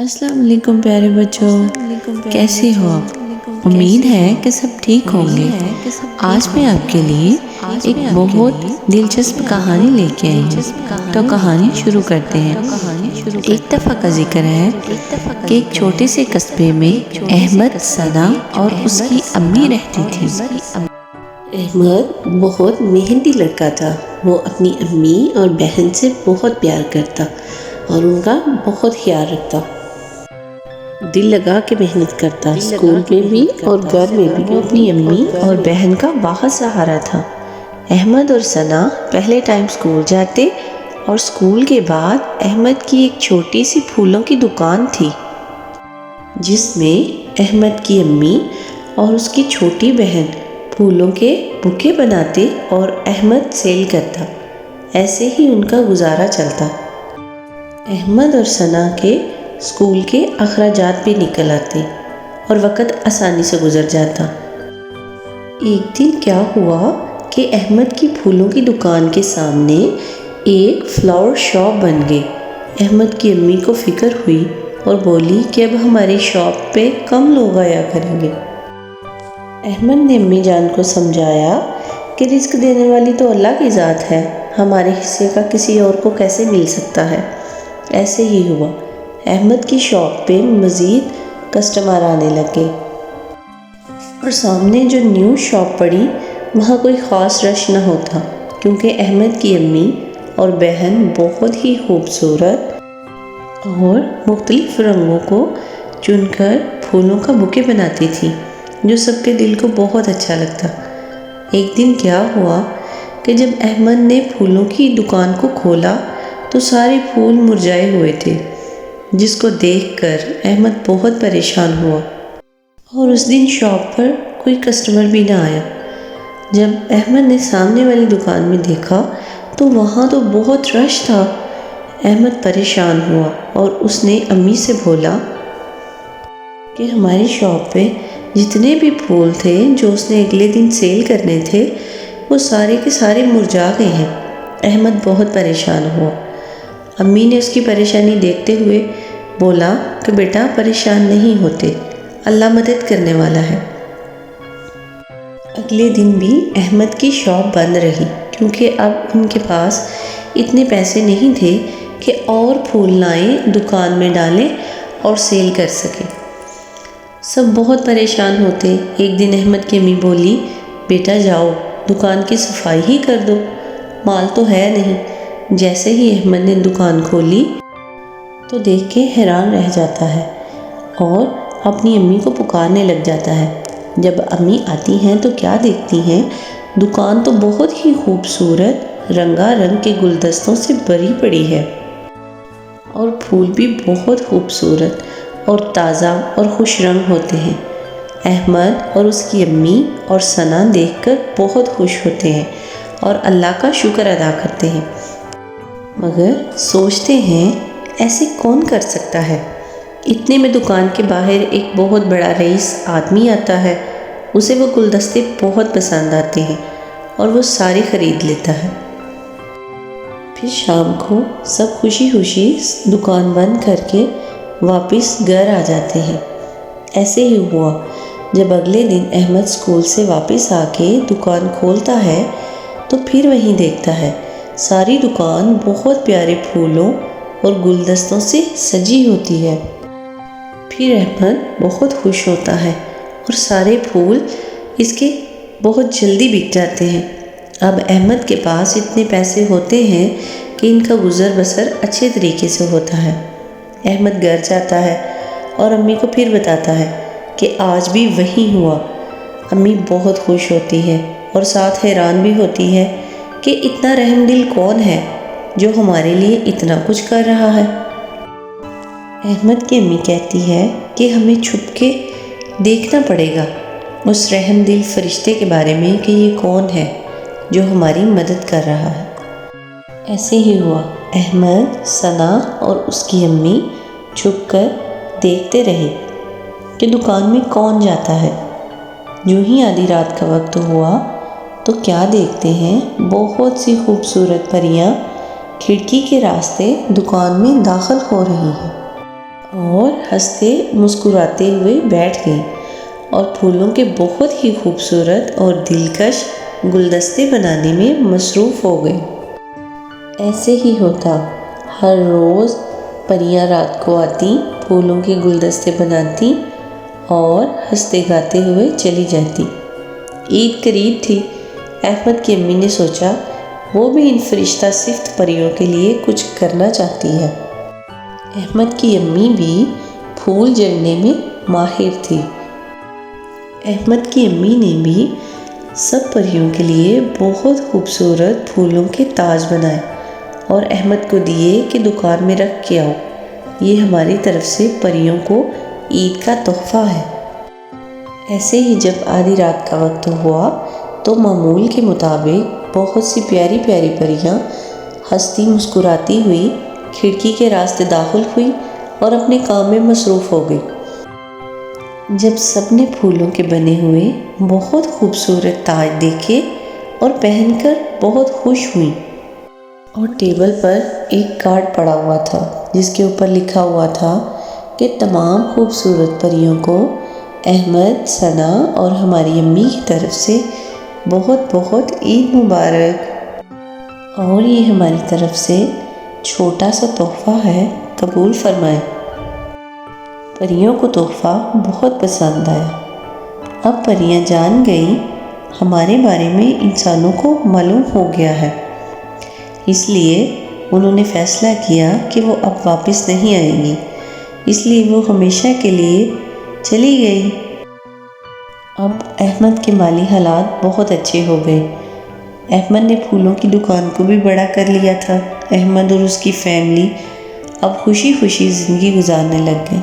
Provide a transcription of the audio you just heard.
السلام علیکم پیارے بچوں، کیسے ہو آپ؟ امید ہے کہ سب ٹھیک ہوں گے۔ آج میں آپ کے لیے ایک بہت دلچسپ کہانی لے کے آئی ہوں، تو کہانی شروع کرتے ہیں۔ ایک دفعہ کا ذکر ہے کہ ایک چھوٹے سے قصبے میں احمد، ثنا اور اس کی امی رہتی تھی۔ احمد بہت محنتی لڑکا تھا۔ وہ اپنی امی اور بہن سے بہت پیار کرتا اور ان کا بہت خیال رکھتا۔ دل لگا کے محنت کرتا، اسکول میں بھی اور گھر میں بھی۔ وہ اپنی امی اور بہن کا بہت سہارا تھا۔ احمد اور ثنا پہلے ٹائم اسکول جاتے اور اسکول کے بعد احمد کی ایک چھوٹی سی پھولوں کی دکان تھی، جس میں احمد کی امی اور اس کی چھوٹی بہن پھولوں کے بکے بناتے اور احمد سیل کرتا۔ ایسے ہی ان کا گزارا چلتا۔ احمد اور ثنا کے اسکول کے اخراجات بھی نکل آتے اور وقت آسانی سے گزر جاتا۔ ایک دن کیا ہوا کہ احمد کی پھولوں کی دکان کے سامنے ایک فلاور شاپ بن گئی۔ احمد کی امی کو فکر ہوئی اور بولی کہ اب ہماری شاپ پہ کم لوگ آیا کریں گے۔ احمد نے امی جان کو سمجھایا کہ رزق دینے والی تو اللہ کی ذات ہے، ہمارے حصے کا کسی اور کو کیسے مل سکتا ہے۔ ایسے ہی ہوا، احمد کی شاپ پہ مزید کسٹمر آنے لگے اور سامنے جو نیو شاپ پڑی وہاں کوئی خاص رش نہ ہوتا، کیونکہ احمد کی امی اور بہن بہت ہی خوبصورت اور مختلف رنگوں کو چن کر پھولوں کا بکے بناتی تھی، جو سب کے دل کو بہت اچھا لگتا۔ ایک دن کیا ہوا کہ جب احمد نے پھولوں کی دکان کو کھولا تو سارے پھول مرجھائے ہوئے تھے، جس کو دیکھ کر احمد بہت پریشان ہوا اور اس دن شاپ پر کوئی کسٹمر بھی نہ آیا۔ جب احمد نے سامنے والی دکان میں دیکھا تو وہاں تو بہت رش تھا۔ احمد پریشان ہوا اور اس نے امی سے بولا کہ ہماری شاپ پہ جتنے بھی پھول تھے جو اس نے اگلے دن سیل کرنے تھے وہ سارے کے سارے مرجھا گئے ہیں۔ احمد بہت پریشان ہوا۔ امی نے اس کی پریشانی دیکھتے ہوئے بولا کہ بیٹا پریشان نہیں ہوتے، اللہ مدد کرنے والا ہے۔ اگلے دن بھی احمد کی شاپ بند رہی، کیونکہ اب ان کے پاس اتنے پیسے نہیں تھے کہ اور پھول لائیں، دکان میں ڈالیں اور سیل کر سکیں۔ سب بہت پریشان ہوتے۔ ایک دن احمد کی امی بولی، بیٹا جاؤ دکان کی صفائی ہی کر دو، مال تو ہے نہیں۔ جیسے ہی احمد نے دکان کھولی تو دیکھ کے حیران رہ جاتا ہے اور اپنی امی کو پکارنے لگ جاتا ہے۔ جب امی آتی ہیں تو کیا دیکھتی ہیں، دکان تو بہت ہی خوبصورت رنگا رنگ کے گلدستوں سے بھری پڑی ہے اور پھول بھی بہت خوبصورت اور تازہ اور خوش رنگ ہوتے ہیں۔ احمد اور اس کی امی اور ثنا دیکھ کر بہت خوش ہوتے ہیں اور اللہ کا شکر ادا کرتے ہیں، مگر سوچتے ہیں ایسے کون کر سکتا ہے۔ اتنے میں دکان کے باہر ایک بہت بڑا رئیس آدمی آتا ہے۔ اسے وہ گلدستے بہت پسند آتے ہیں اور وہ سارے خرید لیتا ہے۔ پھر شام کو سب خوشی خوشی دکان بند کر کے واپس گھر آ جاتے ہیں۔ ایسے ہی ہوا، جب اگلے دن احمد اسکول سے واپس آ کے دکان کھولتا ہے تو پھر وہیں دیکھتا ہے ساری دکان بہت پیارے پھولوں اور گلدستوں سے سجی ہوتی ہے۔ پھر احمد بہت خوش ہوتا ہے اور سارے پھول اس کے بہت جلدی بک جاتے ہیں۔ اب احمد کے پاس اتنے پیسے ہوتے ہیں کہ ان کا گزر بسر اچھے طریقے سے ہوتا ہے۔ احمد گھر جاتا ہے اور امی کو پھر بتاتا ہے کہ آج بھی وہی ہوا۔ امی بہت خوش ہوتی ہے اور ساتھ حیران بھی ہوتی ہے کہ اتنا رحم دل کون ہے جو ہمارے لیے اتنا کچھ کر رہا ہے۔ احمد کی امی کہتی ہے کہ ہمیں چھپ کے دیکھنا پڑے گا اس رحم دل فرشتے کے بارے میں کہ یہ کون ہے جو ہماری مدد کر رہا ہے۔ ایسے ہی ہوا، احمد، ثنا اور اس کی امی چھپ کر دیکھتے رہے کہ دکان میں کون جاتا ہے۔ جو ہی آدھی رات کا وقت ہوا تو کیا دیکھتے ہیں، بہت سی خوبصورت پریاں کھڑکی کے راستے دکان میں داخل ہو رہی ہیں اور ہنستے مسکراتے ہوئے بیٹھ گئی اور پھولوں کے بہت ہی خوبصورت اور دلکش گلدستے بنانے میں مصروف ہو گئی۔ ایسے ہی ہوتا، ہر روز پریاں رات کو آتی، پھولوں کے گلدستے بناتی اور ہنستے گاتے ہوئے چلی جاتی۔ عید قریب تھی۔ احمد کی امی نے سوچا وہ بھی ان فرشتہ صفت پریوں کے لیے کچھ کرنا چاہتی ہے۔ احمد کی امی بھی پھول جڑنے میں ماہر تھی۔ احمد کی امی نے بھی سب پریوں کے لیے بہت خوبصورت پھولوں کے تاج بنائے اور احمد کو دیے کہ دکان میں رکھ کے آؤ، یہ ہماری طرف سے پریوں کو عید کا تحفہ ہے۔ ایسے ہی جب آدھی رات کا وقت ہوا تو معمول کے مطابق بہت سی پیاری پیاری پریاں ہنستی مسکراتی ہوئی کھڑکی کے راستے داخل ہوئی اور اپنے کام میں مصروف ہو گئی۔ جب سب نے پھولوں کے بنے ہوئے بہت خوبصورت تاج دیکھے اور پہن کر بہت خوش ہوئیں، اور ٹیبل پر ایک کارڈ پڑا ہوا تھا جس کے اوپر لکھا ہوا تھا کہ تمام خوبصورت پریوں کو احمد، ثنا اور ہماری امی کی طرف سے بہت بہت عید مبارک، اور یہ ہماری طرف سے چھوٹا سا تحفہ ہے، قبول فرمائیں۔ پریوں کو تحفہ بہت پسند آیا۔ اب پریاں جان گئیں ہمارے بارے میں انسانوں کو معلوم ہو گیا ہے، اس لیے انہوں نے فیصلہ کیا کہ وہ اب واپس نہیں آئیں گی، اس لیے وہ ہمیشہ کے لیے چلی گئی۔ اب احمد کے مالی حالات بہت اچھے ہو گئے۔ احمد نے پھولوں کی دکان کو بھی بڑا کر لیا تھا۔ احمد اور اس کی فیملی اب خوشی خوشی زندگی گزارنے لگ گئے۔